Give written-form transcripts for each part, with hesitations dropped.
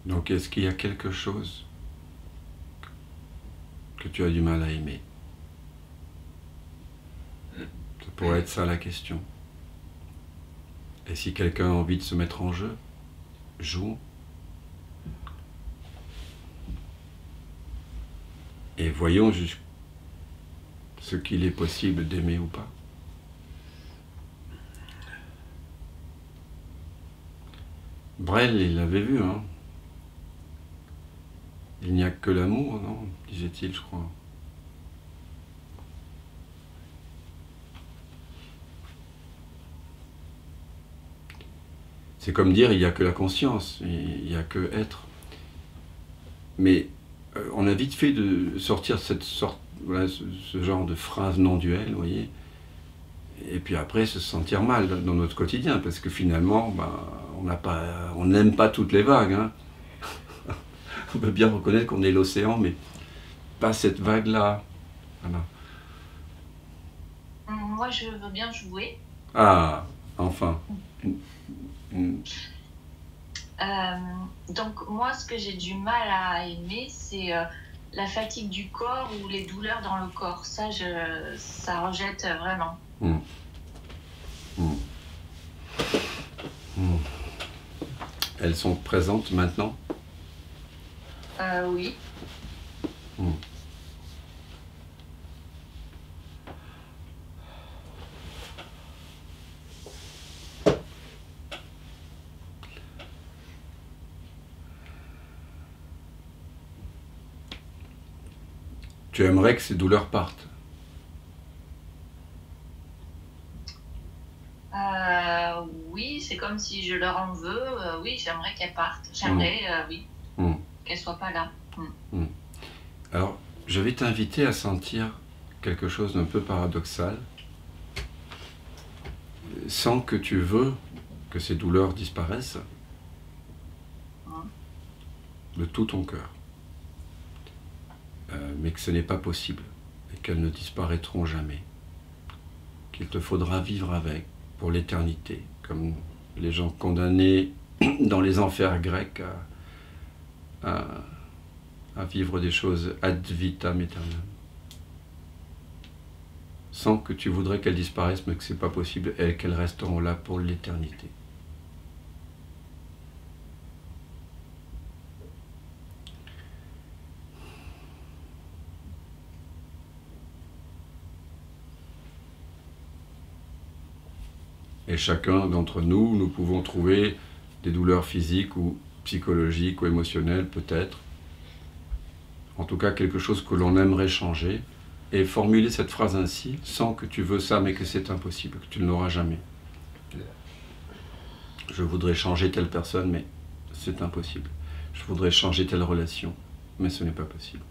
Donc est-ce qu'il y a quelque chose que tu as du mal à aimer? Ça pourrait être ça la question. Et si quelqu'un a envie de se mettre en jeu, joue. Et voyons ce qu'il est possible d'aimer ou pas. Brel, il l'avait vu, hein. Il n'y a que l'amour, non, disait-il, je crois. C'est comme dire, il n'y a que la conscience, il n'y a que être. Mais on a vite fait de sortir cette sorte, voilà, ce genre de phrase non duelle, vous voyez, et puis après se sentir mal dans notre quotidien, parce que finalement, ben, on n'aime pas toutes les vagues, hein. On peut bien reconnaître qu'on est l'océan, mais pas cette vague-là. Voilà. Moi, je veux bien jouer. Ah, enfin. Donc, moi, ce que j'ai du mal à aimer, c'est la fatigue du corps ou les douleurs dans le corps. Ça rejette vraiment. Mm. Mm. Mm. Elles sont présentes maintenant? Oui. Mm. Tu aimerais que ces douleurs partent? Oui, c'est comme si je leur en veux. Oui, j'aimerais qu'elles partent. J'aimerais, oui, qu'elles soient pas là. Alors, je vais t'inviter à sentir quelque chose d'un peu paradoxal, sans que tu veux que ces douleurs disparaissent, de tout ton cœur. Mais que ce n'est pas possible, et qu'elles ne disparaîtront jamais. Qu'il te faudra vivre avec pour l'éternité, comme les gens condamnés dans les enfers grecs à vivre des choses ad vitam aeternam. Sans que tu voudrais qu'elles disparaissent, mais que ce n'est pas possible, et qu'elles resteront là pour l'éternité. Et chacun d'entre nous, nous pouvons trouver des douleurs physiques ou psychologiques ou émotionnelles peut-être. En tout cas, quelque chose que l'on aimerait changer. Et formuler cette phrase ainsi, sans que tu veux ça, mais que c'est impossible, que tu ne l'auras jamais. Je voudrais changer telle personne, mais c'est impossible. Je voudrais changer telle relation, mais ce n'est pas possible.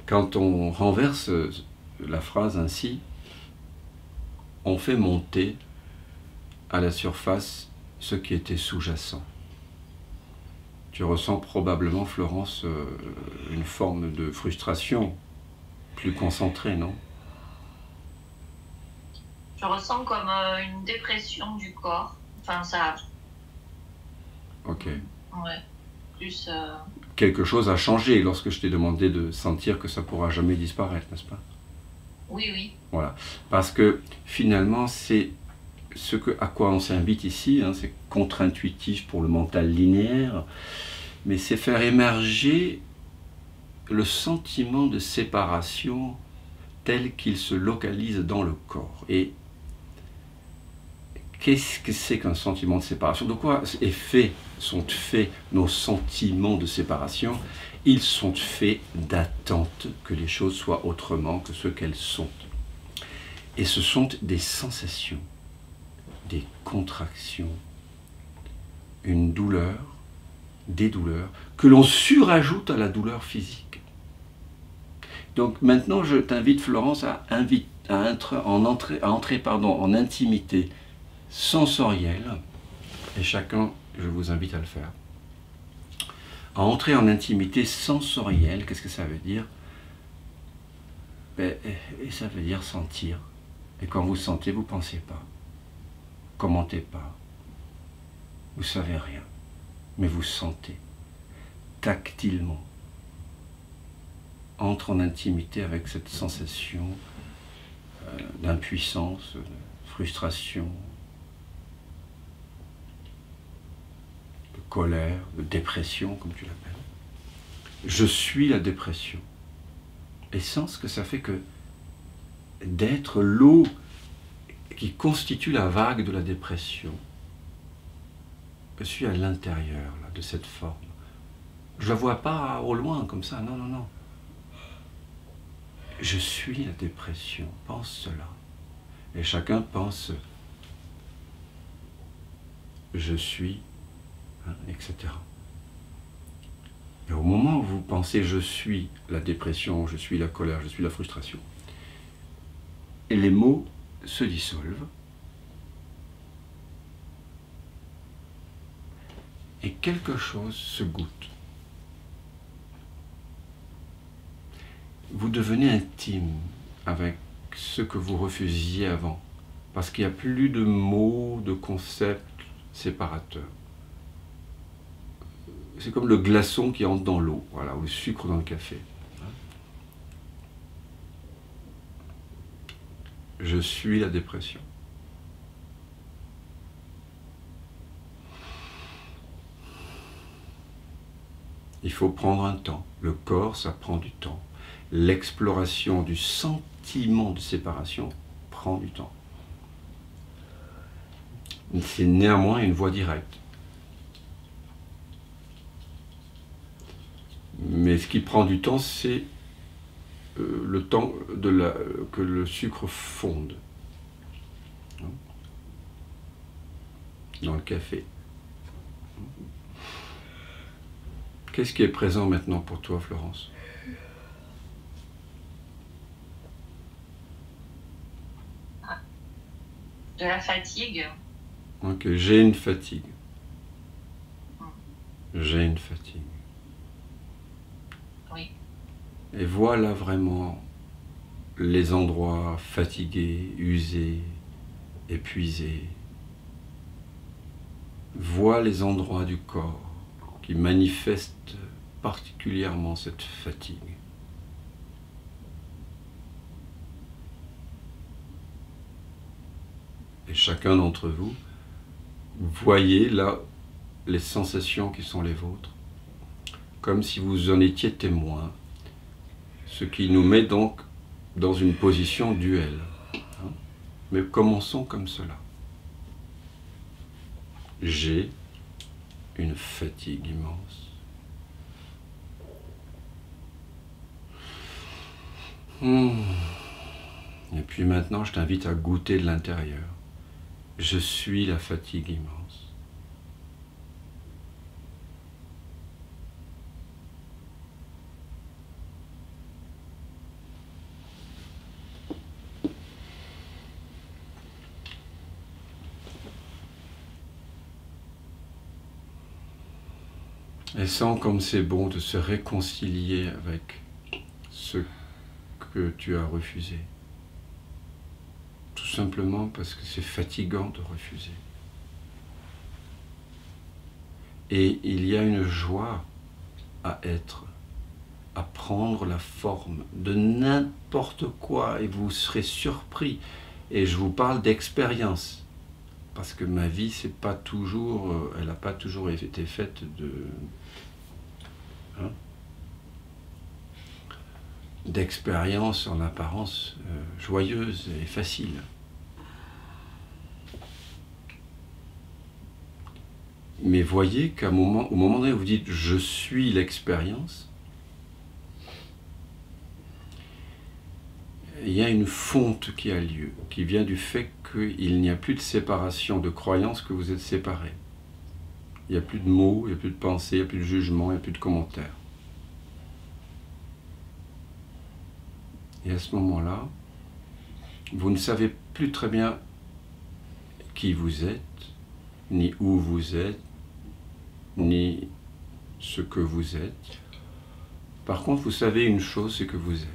Quand on renverse la phrase ainsi, on fait monter à la surface ce qui était sous-jacent. Tu ressens probablement, Florence, une forme de frustration plus concentrée, non? Je ressens comme une dépression du corps. Enfin, ça. Ok. Ouais. Plus. Quelque chose a changé lorsque je t'ai demandé de sentir que ça ne pourra jamais disparaître, n'est-ce pas? Oui, oui. Voilà. Parce que finalement, c'est à quoi on s'invite ici, hein, c'est contre-intuitif pour le mental linéaire, mais c'est faire émerger le sentiment de séparation tel qu'il se localise dans le corps. Et qu'est-ce que c'est qu'un sentiment de séparation? De quoi sont faits nos sentiments de séparation? Ils sont faits d'attente que les choses soient autrement que ce qu'elles sont. Et ce sont des sensations, des contractions, une douleur, des douleurs, que l'on surajoute à la douleur physique. Donc maintenant, je t'invite, Florence, à entrer en intimité sensorielle, et chacun, je vous invite à le faire. À entrer en intimité sensorielle, qu'est-ce que ça veut dire? Et ça veut dire sentir. Et quand vous sentez, vous ne pensez pas. Commentez pas. Vous savez rien, mais vous sentez, tactilement, entre en intimité avec cette sensation d'impuissance, de frustration, de colère, de dépression, comme tu l'appelles. Je suis la dépression. Et sens ce que ça fait que d'être l'eau qui constitue la vague de la dépression. Je suis à l'intérieur de cette forme. Je ne la vois pas au loin comme ça, non, non, non. Je suis la dépression, pense cela. Et chacun pense je suis, etc. Et au moment où vous pensez je suis la dépression, je suis la colère, je suis la frustration, et les mots se dissolvent et quelque chose se goûte. Vous devenez intime avec ce que vous refusiez avant, parce qu'il n'y a plus de mots, de concepts séparateurs. C'est comme le glaçon qui entre dans l'eau, voilà, ou le sucre dans le café. Je suis la dépression. Il faut prendre un temps. Le corps, ça prend du temps. L'exploration du sentiment de séparation prend du temps. C'est néanmoins une voie directe. Mais ce qui prend du temps, c'est le temps que le sucre fonde dans le café. Qu'est-ce qui est présent maintenant pour toi, Florence? De la fatigue. Ok, j'ai une fatigue. J'ai une fatigue. Oui. Et voilà vraiment les endroits fatigués, usés, épuisés. Vois les endroits du corps qui manifestent particulièrement cette fatigue. Et chacun d'entre vous, voyez là les sensations qui sont les vôtres, comme si vous en étiez témoin, ce qui nous met donc dans une position duel. Mais commençons comme cela. J'ai une fatigue immense. Et puis maintenant, je t'invite à goûter de l'intérieur. Je suis la fatigue immense. Et sens comme c'est bon de se réconcilier avec ce que tu as refusé. Tout simplement parce que c'est fatigant de refuser. Et il y a une joie à être, à prendre la forme de n'importe quoi, et vous serez surpris. Et je vous parle d'expérience, parce que ma vie, c'est pas toujours, elle n'a pas toujours été faite d'expériences en apparence joyeuses et faciles. Mais voyez qu'au moment donné où vous dites « je suis l'expérience », il y a une fonte qui a lieu, qui vient du fait qu'il n'y a plus de séparation de croyances, que vous êtes séparés. Il n'y a plus de mots, il n'y a plus de pensées, il n'y a plus de jugement, il n'y a plus de commentaires. Et à ce moment-là, vous ne savez plus très bien qui vous êtes, ni où vous êtes, ni ce que vous êtes. Par contre, vous savez une chose, c'est que vous êtes.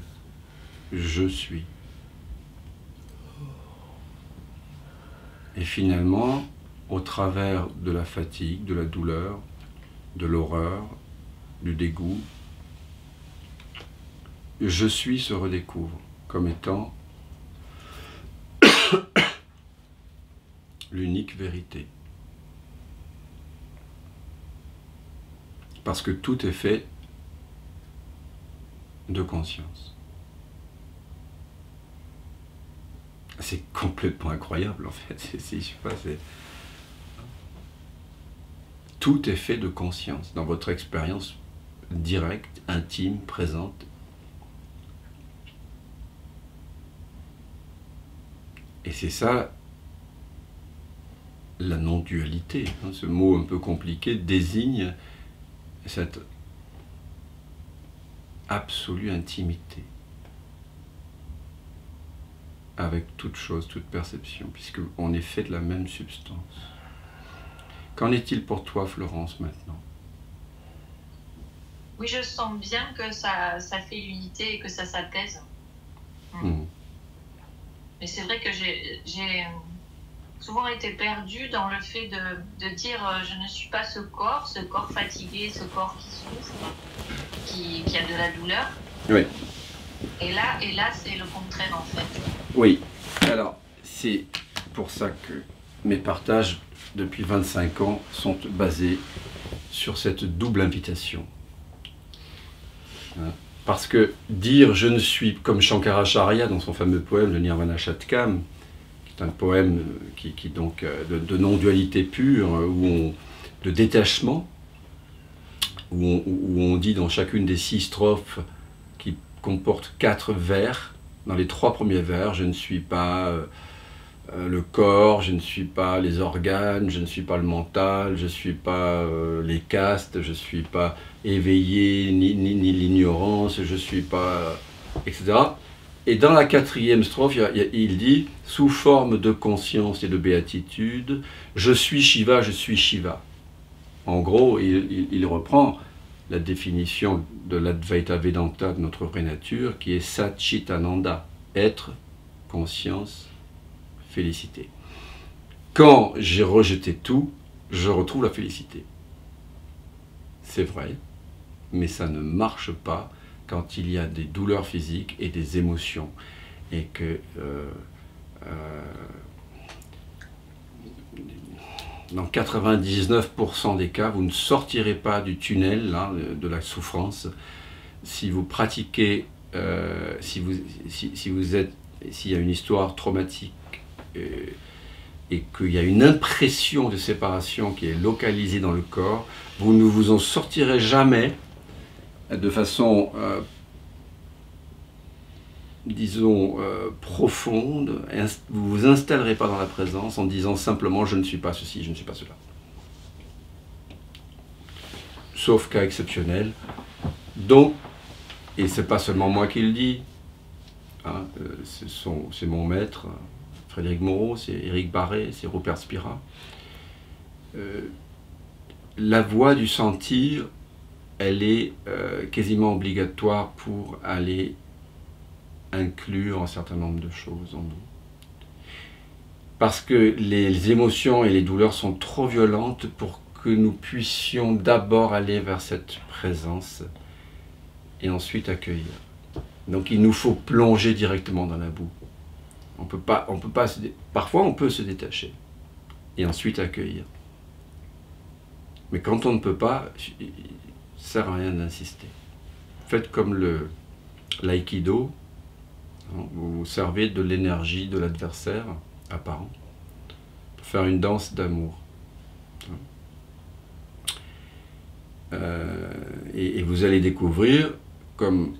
Je suis. Et finalement, au travers de la fatigue, de la douleur, de l'horreur, du dégoût, je suis se redécouvre comme étant l'unique vérité. Parce que tout est fait de conscience. C'est complètement incroyable en fait. Je sais pas, tout est fait de conscience dans votre expérience directe, intime, présente. Et c'est ça la non-dualité. Ce mot un peu compliqué désigne cette absolue intimité avec toute chose, toute perception, puisqu'on est fait de la même substance. Qu'en est-il pour toi, Florence, maintenant? Oui, je sens bien que ça fait l'unité et que ça s'apaise. Mais c'est vrai que j'ai souvent été perdue dans le fait de dire je ne suis pas ce corps fatigué, ce corps qui souffre, qui a de la douleur. Oui. Et là c'est le contraire en fait. Oui. Alors, c'est pour ça que mes partages depuis 25 ans sont basés sur cette double invitation. Parce que dire je ne suis, comme Shankaracharya dans son fameux poème, le Nirvana Shatkam, qui est un poème qui donc de non-dualité pure, de détachement, où on dit dans chacune des 6 strophes qui comportent 4 vers, dans les 3 premiers vers, je ne suis pas le corps, je ne suis pas les organes, je ne suis pas le mental, je ne suis pas les castes, je ne suis pas éveillé, ni l'ignorance, je ne suis pas... etc. Et dans la 4e strophe, il dit, sous forme de conscience et de béatitude, je suis Shiva, je suis Shiva. En gros, il reprend la définition de l'Advaita Vedanta de notre vraie nature, qui est Satchitananda, être, conscience, félicité. Quand j'ai rejeté tout, je retrouve la félicité. C'est vrai, mais ça ne marche pas quand il y a des douleurs physiques et des émotions. Et que dans 99% des cas, vous ne sortirez pas du tunnel là, de la souffrance si vous pratiquez, s'il y a une histoire traumatique et qu'il y a une impression de séparation qui est localisée dans le corps, vous ne vous en sortirez jamais de façon, disons, profonde. Vous ne vous installerez pas dans la présence en disant simplement je ne suis pas ceci, je ne suis pas cela. Sauf cas exceptionnel. Donc, et c'est pas seulement moi qui le dis, hein, c'est mon maître, Frédéric Moreau, c'est Éric Barré, c'est Rupert Spira. La voie du sentir, elle est quasiment obligatoire pour aller inclure un certain nombre de choses en nous. Parce que les émotions et les douleurs sont trop violentes pour que nous puissions d'abord aller vers cette présence et ensuite accueillir. Donc il nous faut plonger directement dans la boue. On peut pas parfois on peut se détacher et ensuite accueillir. Mais quand on ne peut pas, il ne sert à rien d'insister. Faites comme l'aïkido, vous vous servez de l'énergie de l'adversaire apparent pour faire une danse d'amour. Et vous allez découvrir, comme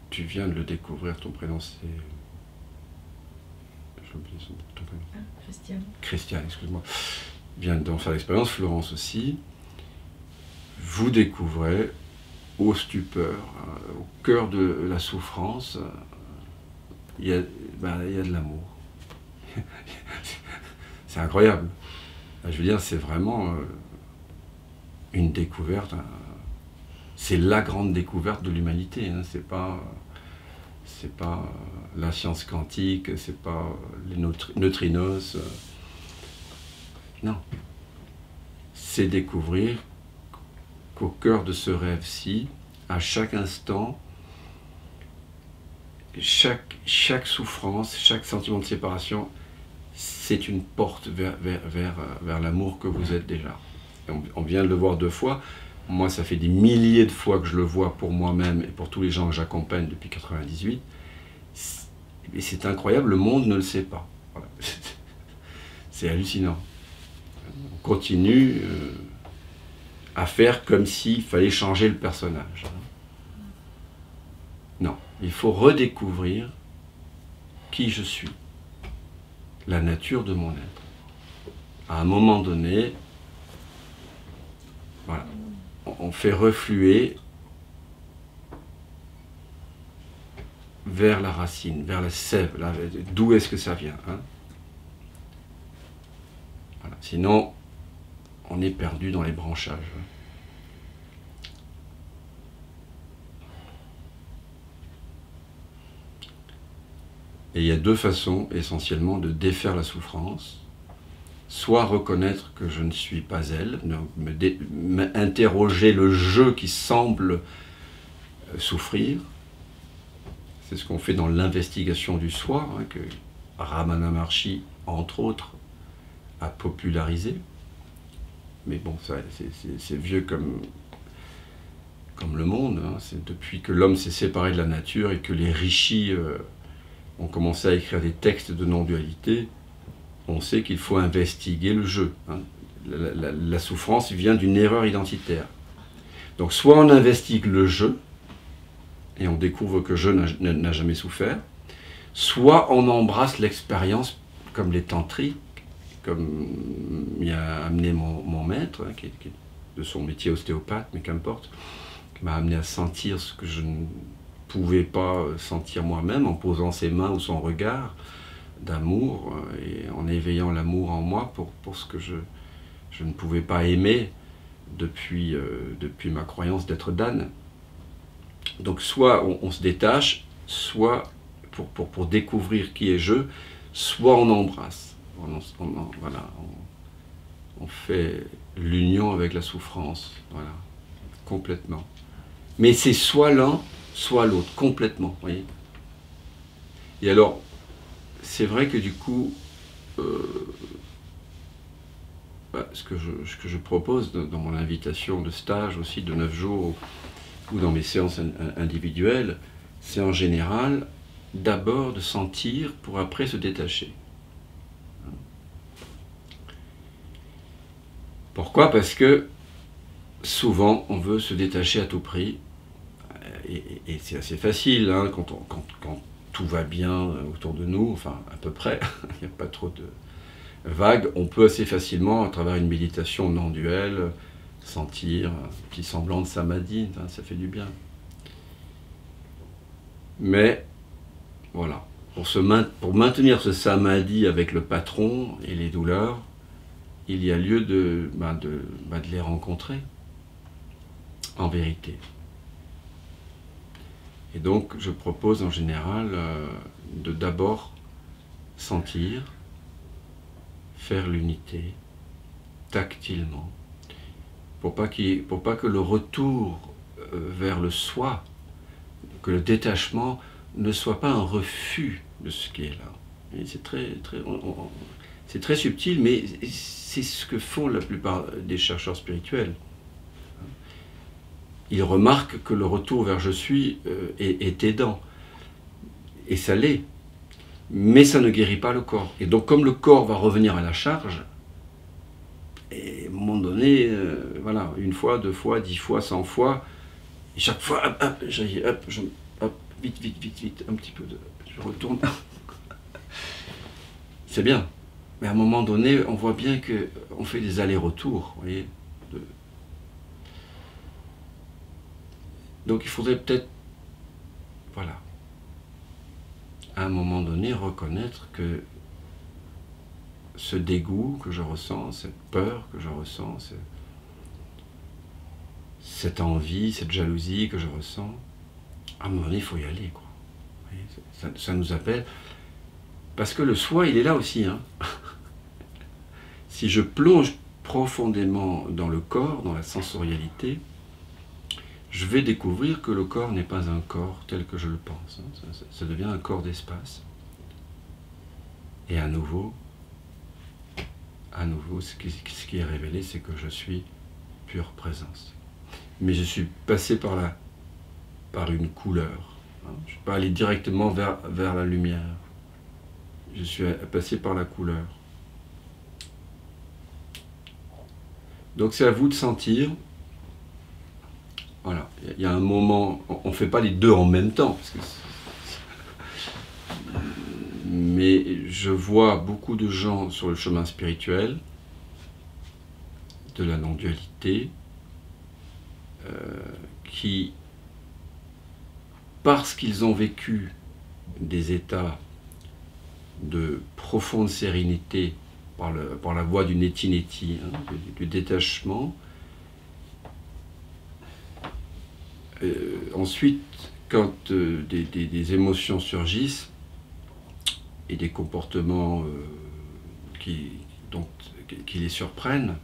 tu viens de le découvrir, ton prénom c'est... J'ai oublié ton prénom. Christiane. Christiane, excuse-moi. Vient d'en faire l'expérience, Florence aussi. Vous découvrez aux stupeurs, au cœur de la souffrance, il y a de l'amour. C'est incroyable. Je veux dire, c'est vraiment une découverte. C'est la grande découverte de l'humanité. Hein. C'est pas la science quantique, c'est pas les neutrinos. Non. C'est découvrir qu'au cœur de ce rêve-ci, à chaque instant, chaque souffrance, chaque sentiment de séparation, c'est une porte vers l'amour que vous êtes déjà. On vient de le voir 2 fois. Moi, ça fait des milliers de fois que je le vois pour moi-même et pour tous les gens que j'accompagne depuis 98. Et c'est incroyable, le monde ne le sait pas. Voilà. C'est hallucinant. On continue à faire comme s'il fallait changer le personnage. Non, il faut redécouvrir qui je suis, la nature de mon être. À un moment donné, voilà, on fait refluer vers la racine, vers la sève, d'où est-ce que ça vient, hein? Voilà. Sinon, on est perdu dans les branchages. Et il y a 2 façons essentiellement de défaire la souffrance. Soit reconnaître que je ne suis pas elle, interroger le je qui semble souffrir. C'est ce qu'on fait dans l'investigation du soi, hein, que Ramana Maharshi, entre autres, a popularisé. Mais bon, c'est vieux comme le monde. Hein. C'est depuis que l'homme s'est séparé de la nature et que les rishis ont commencé à écrire des textes de non-dualité, on sait qu'il faut investiguer le jeu. Hein. La souffrance vient d'une erreur identitaire. Donc soit on investigue le jeu, et on découvre que je n'a jamais souffert, soit on embrasse l'expérience comme les tantriques, comme m'y a amené mon maître, hein, qui est de son métier ostéopathe, mais qu'importe, qui m'a amené à sentir ce que je ne pouvais pas sentir moi-même en posant ses mains ou son regard d'amour et en éveillant l'amour en moi pour ce que je ne pouvais pas aimer depuis ma croyance d'être d'âne. Donc soit on se détache, soit pour découvrir qui est je, soit on embrasse. On fait l'union avec la souffrance, voilà, complètement. Mais c'est soit l'un, soit l'autre, complètement, vous voyez. Et alors, c'est vrai que du coup, ce que je propose dans mon invitation de stage aussi de 9 jours, ou dans mes séances individuelles, c'est en général d'abord de sentir pour après se détacher. Pourquoi? Parce que souvent on veut se détacher à tout prix, et c'est assez facile, hein, quand tout va bien autour de nous, enfin à peu près, il n'y a pas trop de vagues, on peut assez facilement, à travers une méditation non duelle, sentir un petit semblant de samadhi, hein, ça fait du bien. Mais voilà, pour maintenir ce samadhi avec le patron et les douleurs, il y a lieu de les rencontrer, en vérité. Et donc, je propose en général de d'abord sentir, faire l'unité, tactilement, pour pas que le retour vers le soi, que le détachement ne soit pas un refus de ce qui est là. C'est très subtil, mais c'est ce que font la plupart des chercheurs spirituels. Ils remarquent que le retour vers je suis est aidant. Et ça l'est. Mais ça ne guérit pas le corps. Et donc comme le corps va revenir à la charge, et à un moment donné, voilà, 1 fois, 2 fois, 10 fois, 100 fois, et chaque fois, vite, un petit peu je retourne. C'est bien. Mais à un moment donné, on voit bien qu'on fait des allers-retours, vous voyez. Donc il faudrait peut-être, voilà, à un moment donné, reconnaître que ce dégoût que je ressens, cette peur que je ressens, cette envie, cette jalousie que je ressens, à un moment donné, il faut y aller, quoi. Vous voyez, ça nous appelle. Parce que le soi, il est là aussi, hein. si je plonge profondément dans le corps, dans la sensorialité, je vais découvrir que le corps n'est pas un corps tel que je le pense. Ça devient un corps d'espace. Et à nouveau, ce qui est révélé, c'est que je suis pure présence. Mais je suis passé par une couleur. Je ne suis pas allé directement vers la lumière. Je suis passé par la couleur. Donc c'est à vous de sentir. Voilà, il y a un moment, on ne fait pas les deux en même temps, mais je vois beaucoup de gens sur le chemin spirituel, de la non-dualité, qui, parce qu'ils ont vécu des états de profonde sérénité par la voie du neti-neti, du détachement, ensuite, quand des émotions surgissent et des comportements qui les surprennent,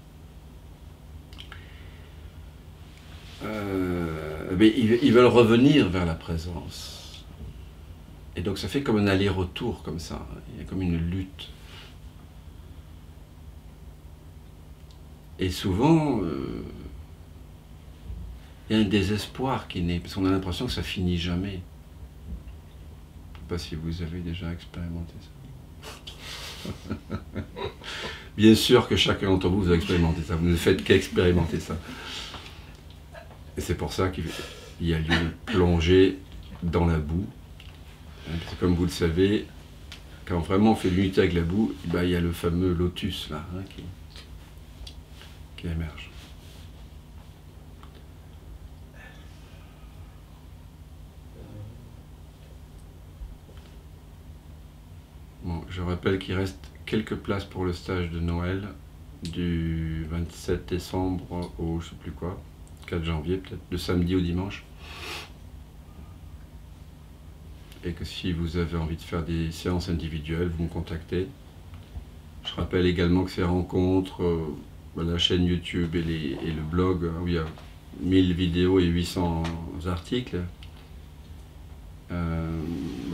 ils veulent revenir vers la présence. Et donc ça fait comme un aller-retour comme ça, il y a comme une lutte. Et souvent, il y a un désespoir qui naît, parce qu'on a l'impression que ça finit jamais. Je ne sais pas si vous avez déjà expérimenté ça. Bien sûr que chacun d'entre vous a expérimenté ça, vous ne faites qu'expérimenter ça. Et c'est pour ça qu'il y a lieu de plonger dans la boue. Parce que comme vous le savez, quand vraiment on fait l'unité avec la boue, il y a le fameux lotus là, qui émerge. Bon, je rappelle qu'il reste quelques places pour le stage de Noël du 27 décembre au je sais plus quoi, 4 janvier peut-être, de samedi au dimanche. Et que si vous avez envie de faire des séances individuelles, vous me contactez. Je rappelle également que ces rencontres, la chaîne YouTube et le blog, où il y a 1000 vidéos et 800 articles,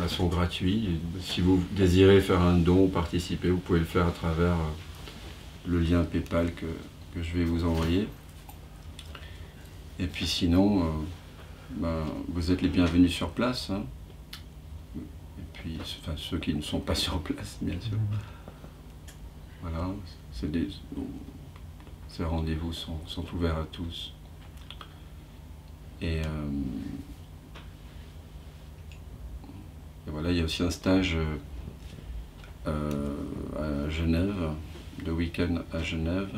sont gratuits. Si vous désirez faire un don, participer, vous pouvez le faire à travers le lien PayPal que je vais vous envoyer. Et puis sinon, vous êtes les bienvenus sur place. Hein. Et puis, enfin, ceux qui ne sont pas sur place, bien sûr. Voilà, ces rendez-vous sont ouverts à tous. Et voilà, il y a aussi un stage à Genève, de week-end à Genève,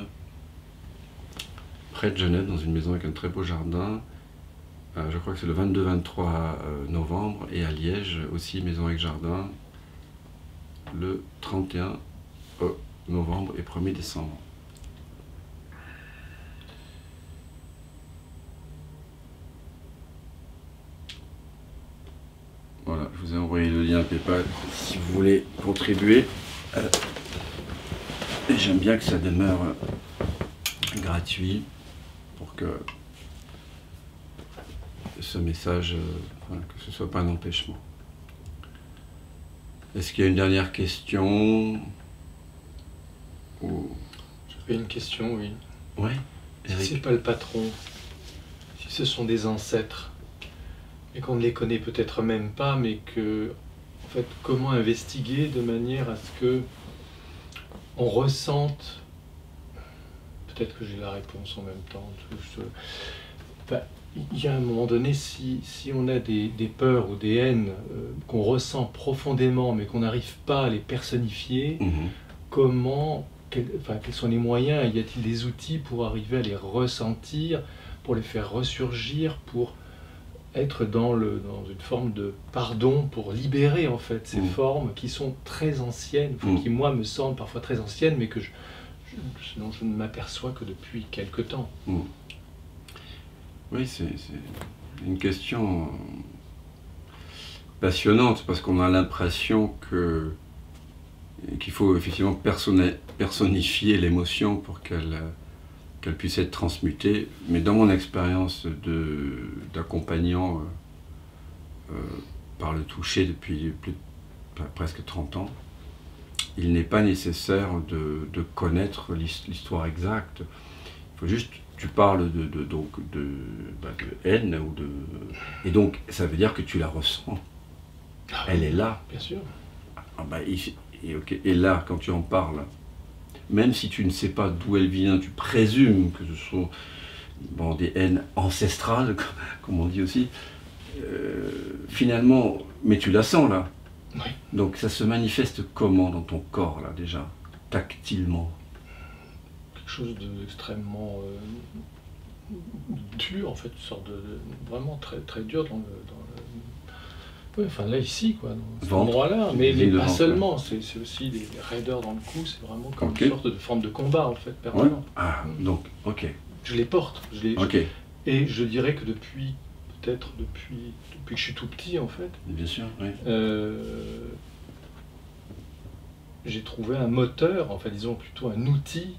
près de Genève, dans une maison avec un très beau jardin. Je crois que c'est le 22-23 novembre, et à Liège aussi, maison avec jardin, le 31 novembre et 1er décembre. Voilà, je vous ai envoyé le lien PayPal si vous voulez contribuer. Et j'aime bien que ça demeure gratuit pour que ce message, que ce ne soit pas un empêchement. Est-ce qu'il y a une dernière question? J'avais une question, oui. Ouais. Si c'est pas le patron, si ce sont des ancêtres, et qu'on ne les connaît peut-être même pas, mais que, en fait, comment investiguer de manière à ce que on ressente, peut-être que j'ai la réponse en même temps, il y a un moment donné, si on a des peurs ou des haines qu'on ressent profondément, mais qu'on n'arrive pas à les personnifier, quels sont les moyens? Y a-t-il des outils pour arriver à les ressentir, pour les faire ressurgir, pour être dans une forme de pardon, pour libérer en fait ces formes qui sont très anciennes, qui moi me semblent parfois très anciennes, mais que dont je ne m'aperçois que depuis quelque temps. Oui, c'est une question passionnante, parce qu'on a l'impression que qu'il faut effectivement personnifier l'émotion pour qu'elle puisse être transmutée. Mais dans mon expérience d'accompagnant par le toucher depuis presque 30 ans, il n'est pas nécessaire de connaître l'histoire exacte. Il faut juste, tu parles de haine, et donc ça veut dire que tu la ressens. Elle est là. Bien sûr. Et là, quand tu en parles, même si tu ne sais pas d'où elle vient, tu présumes que ce sont des haines ancestrales, comme on dit aussi, finalement, mais tu la sens là. Oui. Donc ça se manifeste comment dans ton corps là déjà, tactilement? Quelque chose d'extrêmement dur en fait, une sorte de vraiment très très dur dans le oui, enfin là ici quoi, dans cet endroit-là, mais pas seulement, c'est aussi des raideurs dans le cou, c'est vraiment comme une sorte de forme de combat en fait permanent. Ouais. Ah, donc ok. Je les porte, Ok. Et je dirais que depuis que je suis tout petit en fait. Bien sûr, oui. J'ai trouvé un moteur, enfin disons plutôt un outil,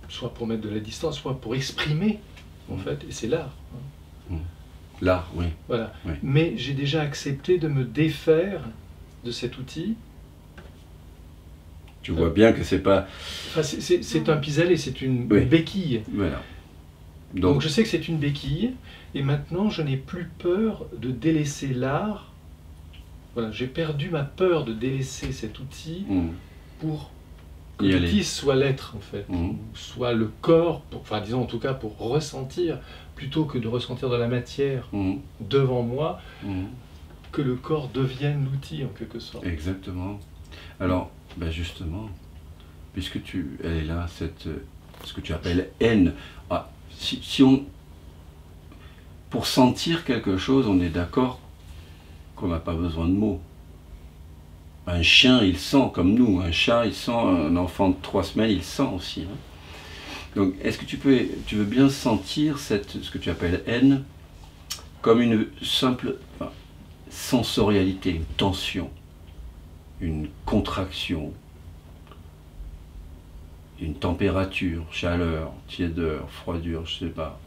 soit pour mettre de la distance, soit pour exprimer en fait, et c'est l'art. L'art, oui. Voilà. Oui. Mais j'ai déjà accepté de me défaire de cet outil. Tu vois bien que c'est pas... Enfin, c'est un pis-aller, c'est une béquille. Voilà. Donc je sais que c'est une béquille, et maintenant je n'ai plus peur de délaisser l'art. Voilà, j'ai perdu ma peur de délaisser cet outil pour que l'outil soit l'être en fait, soit le corps, enfin disons en tout cas pour ressentir, plutôt que de ressentir de la matière devant moi, que le corps devienne l'outil en quelque sorte. Exactement. Alors, justement, puisque elle est là, ce que tu appelles haine, si on... Pour sentir quelque chose, on est d'accord qu'on n'a pas besoin de mots. Un chien, il sent comme nous. Un chat, il sent. Un enfant de 3 semaines, il sent aussi. Hein. Donc, est-ce que tu veux bien sentir ce que tu appelles haine comme une simple sensorialité, une tension, une contraction, une température, chaleur, tiédeur, froidure, je sais pas.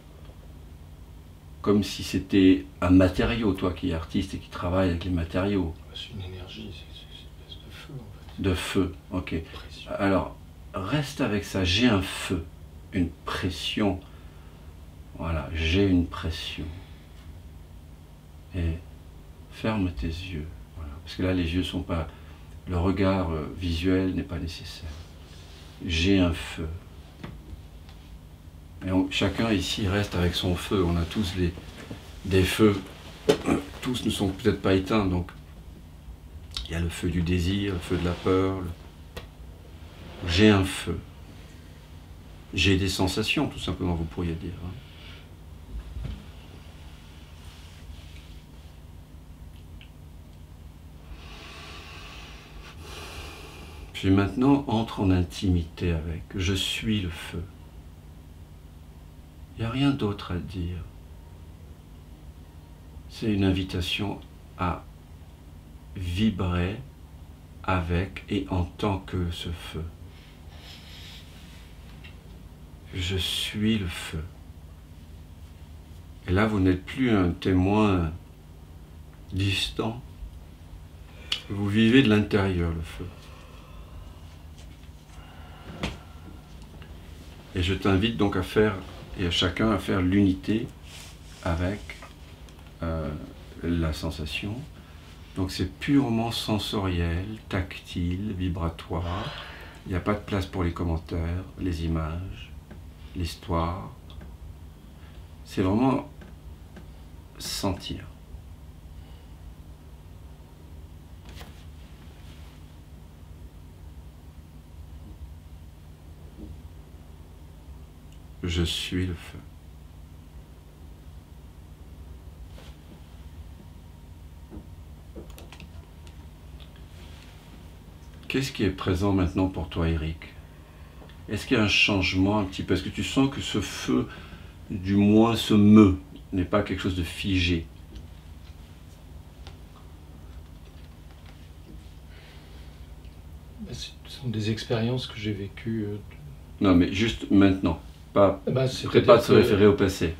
Comme si c'était un matériau, toi qui es artiste et qui travaille avec les matériaux. C'est une énergie, c'est une espèce de feu en fait. De feu, ok. Pression. Alors, reste avec ça, j'ai un feu, une pression. Voilà, j'ai une pression. Et ferme tes yeux. Voilà. Parce que là, les yeux sont pas... Le regard visuel n'est pas nécessaire. J'ai un feu. Et chacun ici reste avec son feu. On a tous des feux. Tous ne sont peut-être pas éteints. Donc, il y a le feu du désir, le feu de la peur. J'ai un feu. J'ai des sensations, tout simplement, vous pourriez dire. Puis maintenant, entre en intimité avec. Je suis le feu. Il n'y a rien d'autre à dire. C'est une invitation à vibrer avec et en tant que ce feu. Je suis le feu. Et là, vous n'êtes plus un témoin distant. Vous vivez de l'intérieur le feu. Et je t'invite donc à faire, et à chacun à faire l'unité avec la sensation. Donc c'est purement sensoriel, tactile, vibratoire. Il n'y a pas de place pour les commentaires, les images, l'histoire. C'est vraiment sentir. Je suis le feu. Qu'est-ce qui est présent maintenant pour toi, Eric? Est-ce qu'il y a un changement un petit peu? Est-ce que tu sens que ce feu, du moins ce me, n'est pas quelque chose de figé? Ce sont des expériences que j'ai vécues. Non, mais juste maintenant. Pas, C'est peut-être pas de se référer au passé.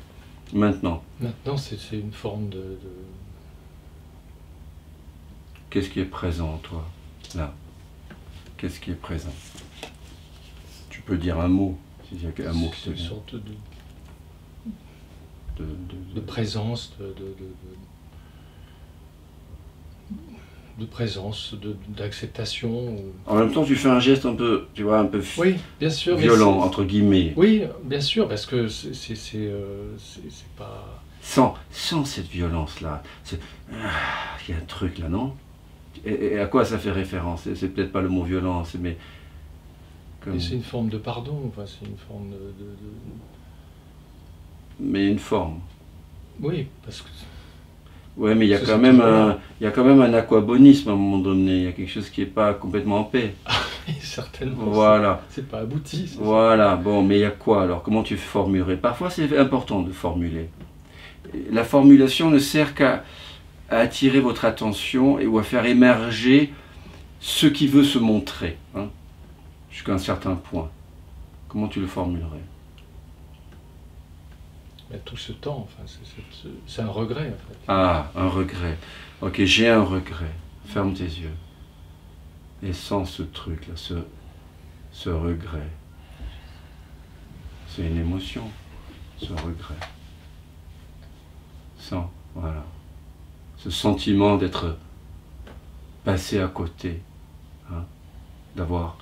Maintenant. Maintenant, c'est une forme de... Qu'est-ce qui est présent en toi, là? Qu'est-ce qui est présent? Tu peux dire un mot, s'il y a un mot qui te une vient. sorte de présence, de présence, d'acceptation. En même temps, tu fais un geste un peu, tu vois, un peu Oui, bien sûr, violent, entre guillemets. Oui, bien sûr, parce que c'est pas... Sans cette violence-là. Il y a un truc là, non? Et à quoi ça fait référence? C'est peut-être pas le mot violence, mais... Comme... C'est une forme de pardon, enfin, c'est une forme Mais une forme. Oui, parce que... Oui, mais il y a quand même un aquabonisme à un moment donné. Il y a quelque chose qui n'est pas complètement en paix. Oui, certainement. Voilà. C'est pas abouti. Voilà. Bon, mais il y a quoi alors? Comment tu formulerais? Parfois, c'est important de formuler. La formulation ne sert qu'à attirer votre attention ou à faire émerger ce qui veut se montrer, hein, jusqu'à un certain point. Comment tu le formulerais? Tout ce temps, enfin, c'est un regret en fait. Ah, un regret. Ok, j'ai un regret. Ferme tes yeux. Et sens ce truc-là, ce regret. C'est une émotion, ce regret. Sens, voilà. Ce sentiment d'être passé à côté, hein, d'avoir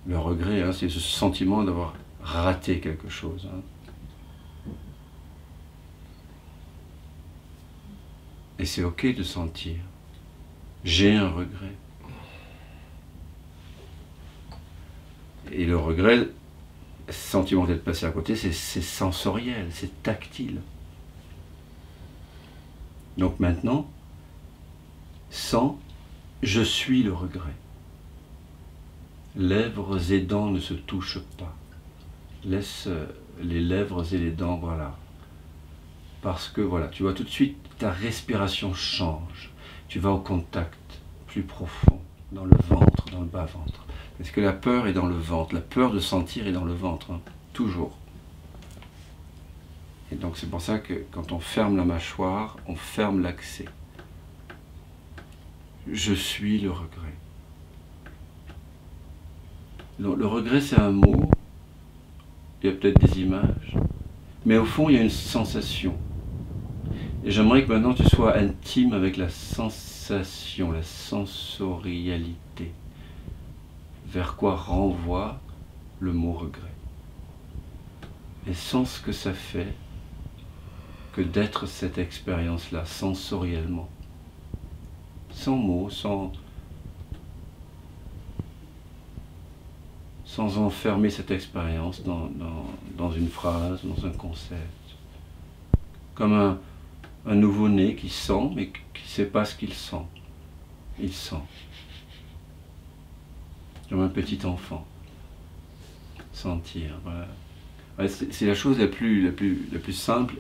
le regret, hein, c'est ce sentiment d'avoir raté quelque chose. Hein. Et c'est ok de sentir. J'ai un regret. Et le regret, ce sentiment d'être passé à côté, c'est sensoriel, c'est tactile. Donc maintenant, sens, je suis le regret. Lèvres et dents ne se touchent pas. Laisse les lèvres et les dents, voilà. Parce que voilà, tu vois tout de suite, ta respiration change. Tu vas au contact plus profond, dans le ventre, dans le bas-ventre. Parce que la peur est dans le ventre. La peur de sentir est dans le ventre, hein, toujours. Et donc c'est pour ça que quand on ferme la mâchoire, on ferme l'accès. Je suis le regret. Le regret, c'est un mot. Il y a peut-être des images. Mais au fond, il y a une sensation. Et j'aimerais que maintenant tu sois intime avec la sensation, la sensorialité. Vers quoi renvoie le mot regret. Et sens ce que ça fait que d'être cette expérience-là, sensoriellement. Sans mots, sans enfermer cette expérience dans une phrase, dans un concept. Comme un nouveau-né qui sent, mais qui ne sait pas ce qu'il sent. Il sent. Comme un petit enfant. Sentir, voilà. Ouais, c'est la chose la plus simple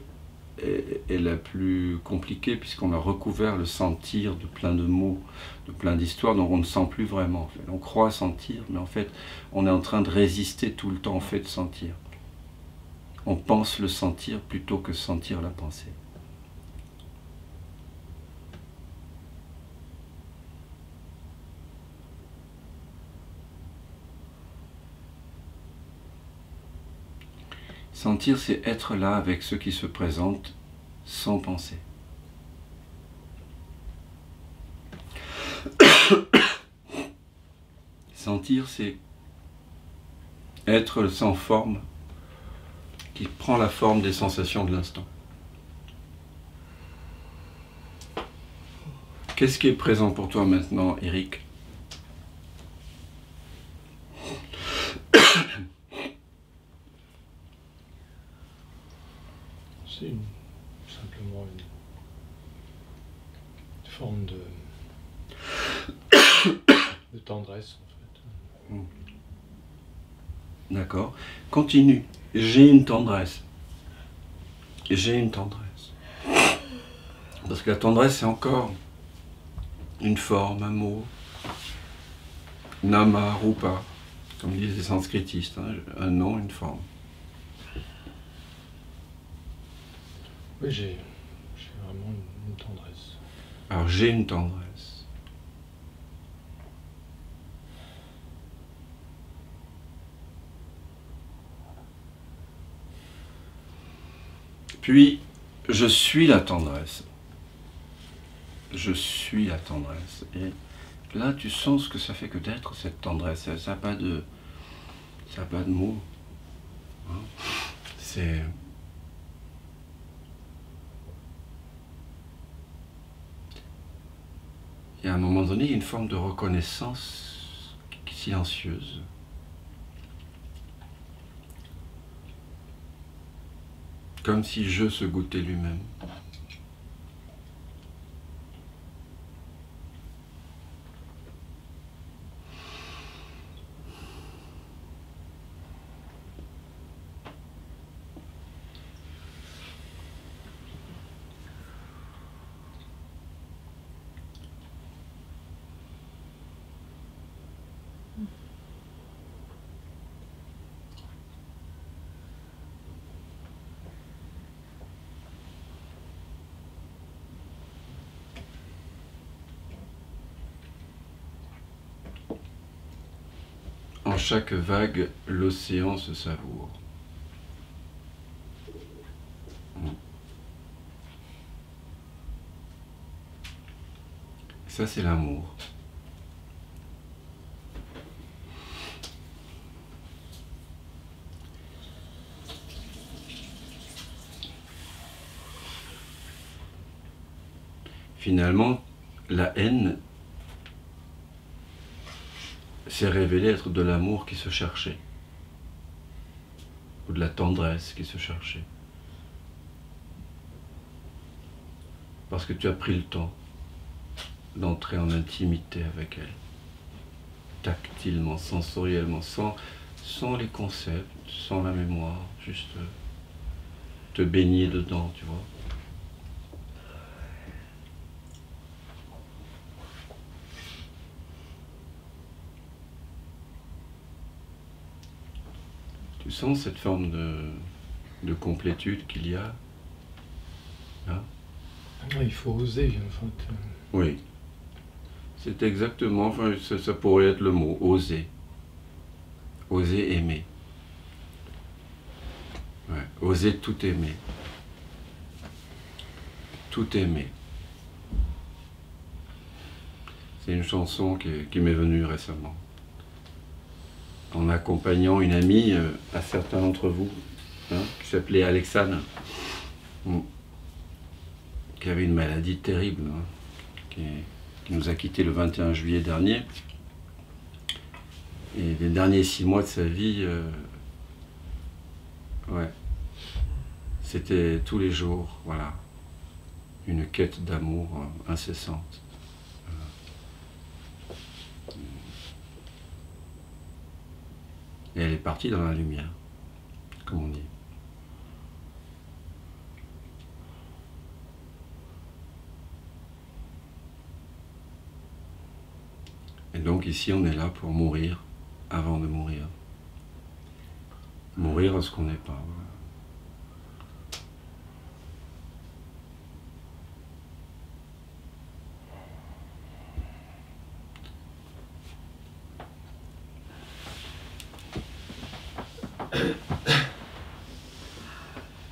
et la plus compliquée, puisqu'on a recouvert le sentir de plein de mots, de plein d'histoires, donc on ne sent plus vraiment. En fait. On croit sentir, mais en fait, on est en train de résister tout le temps au fait de sentir. On pense le sentir plutôt que sentir la pensée. Sentir, c'est être là avec ce qui se présente sans penser. Sentir, c'est être sans forme, qui prend la forme des sensations de l'instant. Qu'est-ce qui est présent pour toi maintenant, Eric ? C'est simplement une forme de tendresse, en fait. D'accord. Continue. J'ai une tendresse. J'ai une tendresse. Parce que la tendresse, c'est encore une forme, un mot. Nama, Rupa, comme disent les sanskritistes, hein, un nom, une forme. Oui, j'ai vraiment une tendresse. Alors j'ai une tendresse. Puis, je suis la tendresse. Je suis la tendresse. Et là, tu sens ce que ça fait que d'être cette tendresse. Ça n'a pas de mots. Hein. C'est... Et à un moment donné, il y a une forme de reconnaissance silencieuse. Comme si je se goûtait lui-même. En chaque vague, l'océan se savoure. Ça, c'est l'amour. Finalement, la haine s'est révélée être de l'amour qui se cherchait, ou de la tendresse qui se cherchait. Parce que tu as pris le temps d'entrer en intimité avec elle, tactilement, sensoriellement, sans les concepts, sans la mémoire, juste te baigner dedans, tu vois. Tu sens cette forme de complétude qu'il y a là? Il faut oser, en fait. Oui. C'est exactement, enfin, ça pourrait être le mot, oser. Oser aimer. Ouais, oser tout aimer. Tout aimer. C'est une chanson qui m'est venue récemment. En accompagnant une amie, à certains d'entre vous, hein, qui s'appelait Alexane, qui avait une maladie terrible, hein, qui nous a quittés le 21 juillet dernier. Et les derniers 6 mois de sa vie, ouais, c'était tous les jours, voilà, une quête d'amour incessante. Et elle est partie dans la lumière, comme on dit. Et donc ici, on est là pour mourir avant de mourir. Mourir à ce qu'on n'est pas. Voilà.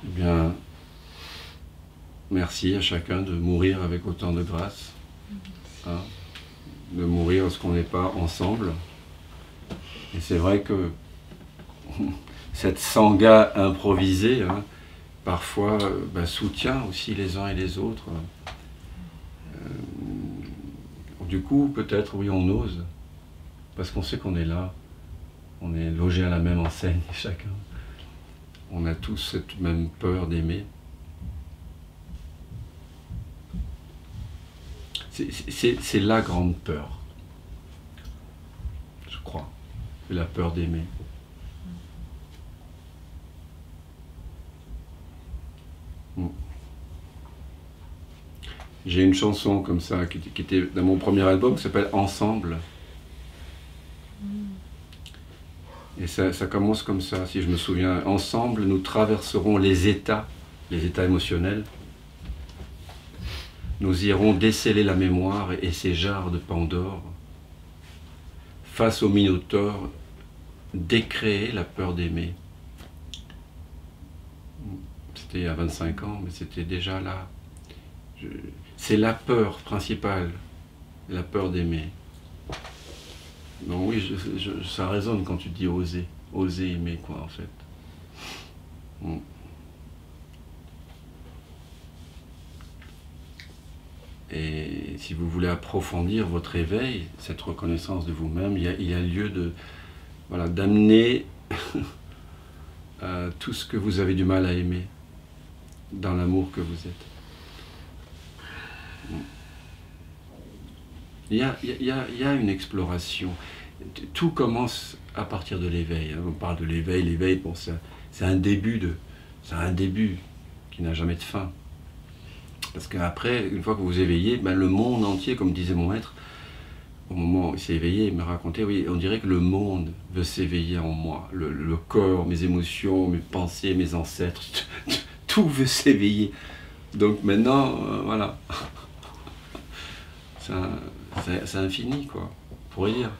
Eh bien, merci à chacun de mourir avec autant de grâce, hein, de mourir à ce qu'on n'est pas ensemble. Et c'est vrai que cette sangha improvisée, hein, parfois soutient aussi les uns et les autres. Du coup, peut-être, oui, on ose, parce qu'on sait qu'on est là, on est logé à la même enseigne, chacun. On a tous cette même peur d'aimer. C'est la grande peur, je crois, c'est la peur d'aimer. J'ai une chanson comme ça qui était dans mon premier album qui s'appelle Ensemble. Et ça commence comme ça, si je me souviens. Ensemble, nous traverserons les états émotionnels. Nous irons déceler la mémoire et ses jarres de Pandore. Face au Minotaure, décréer la peur d'aimer. C'était il y a 25 ans, mais c'était déjà là. C'est la peur principale, la peur d'aimer. Donc oui, ça résonne quand tu dis oser. Oser aimer, quoi, en fait. Et si vous voulez approfondir votre éveil, cette reconnaissance de vous-même, il y a lieu de, voilà, d'amener tout ce que vous avez du mal à aimer dans l'amour que vous êtes. Il y a une exploration. Tout commence à partir de l'éveil. On parle de l'éveil. L'éveil, bon, c'est un début qui n'a jamais de fin. Parce qu'après, une fois que vous éveillez, ben, le monde entier, comme disait mon maître, au moment où il s'est éveillé, il me racontait, oui, on dirait que le monde veut s'éveiller en moi. Le corps, mes émotions, mes pensées, mes ancêtres, tout veut s'éveiller. Donc maintenant, voilà. C'est infini, quoi, on pourrait dire.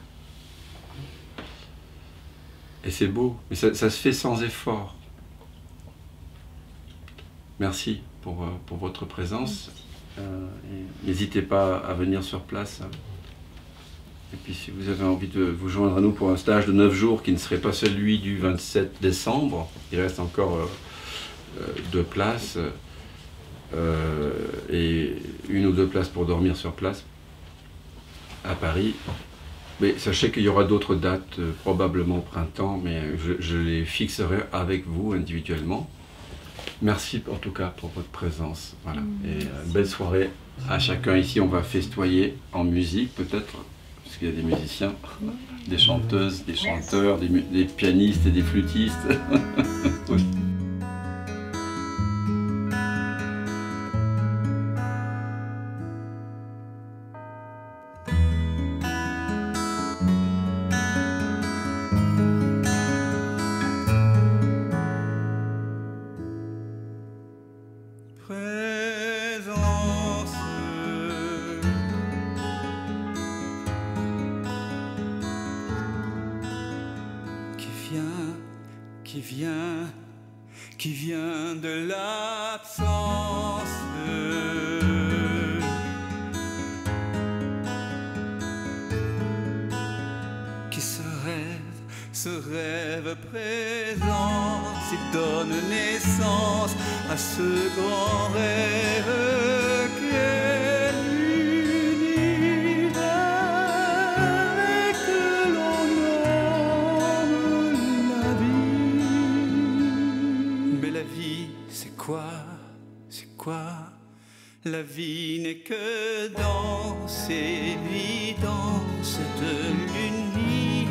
Et c'est beau, mais ça se fait sans effort. Merci pour votre présence. N'hésitez pas à venir sur place. Et puis si vous avez envie de vous joindre à nous pour un stage de 9 jours qui ne serait pas celui du 27 décembre, il reste encore 2 places et 1 ou 2 places pour dormir sur place à Paris. Mais sachez qu'il y aura d'autres dates, probablement au printemps, mais je les fixerai avec vous individuellement. Merci en tout cas pour votre présence. Voilà. Et belle soirée à chacun ici. On va festoyer en musique peut-être, parce qu'il y a des musiciens, des chanteuses, des chanteurs, des pianistes et des flûtistes. Oui. Qui vient de l'absence, qui se rêve présent, s'il donne naissance à ce grand rêve qu'est l'univers et que l'on nomme la vie. Mais la vie, c'est quoi? C'est quoi? La vie n'est que danse et évidence de l'unique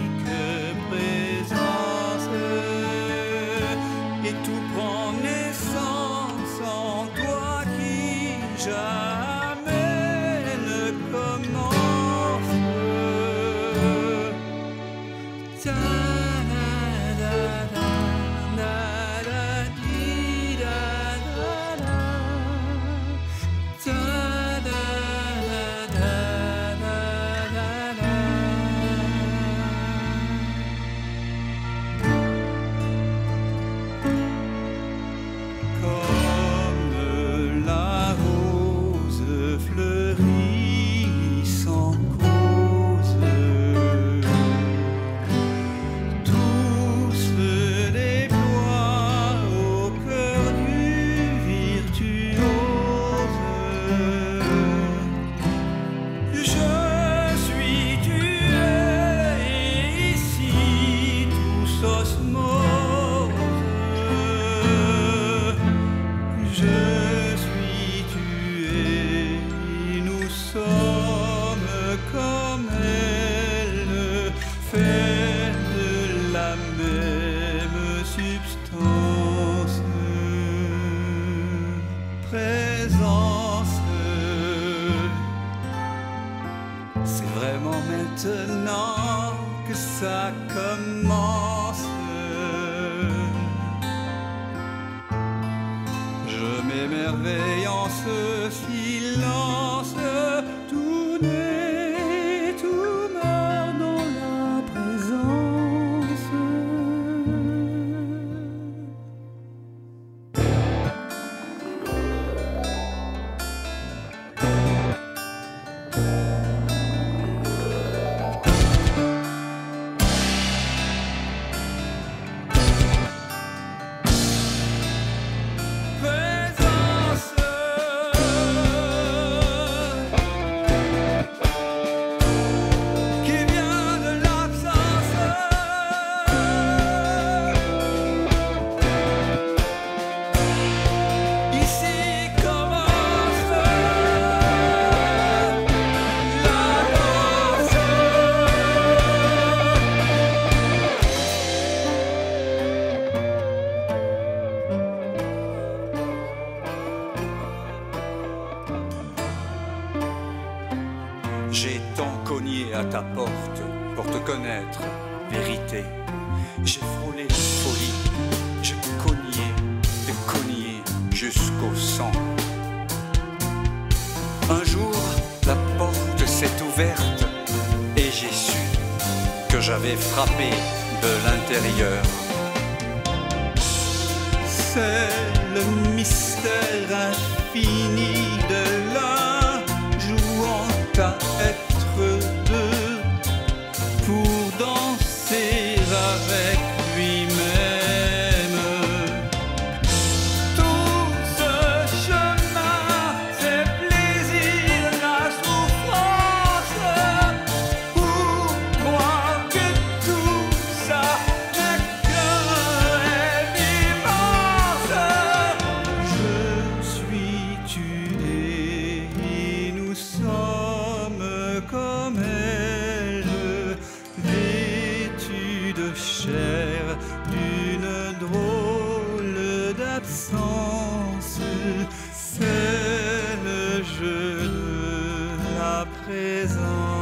présence. Et tout prend naissance en toi qui jamais ne commence. C'est vraiment maintenant que ça commence. J'ai tant cogné à ta porte pour te connaître, vérité. J'ai frôlé folie, j'ai cogné jusqu'au sang. Un jour, la porte s'est ouverte et j'ai su que j'avais frappé de l'intérieur. C'est le mystère infini de l'un jouant à être deux pour danser avec lui-même. Tout ce chemin, c'est plaisir, la souffrance, pour moi que tout ça n'est qu'un rêve immense. Je suis tué et nous sommes comme elle, vêtus de chair d'une drôle d'absence. C'est le jeu de la présence.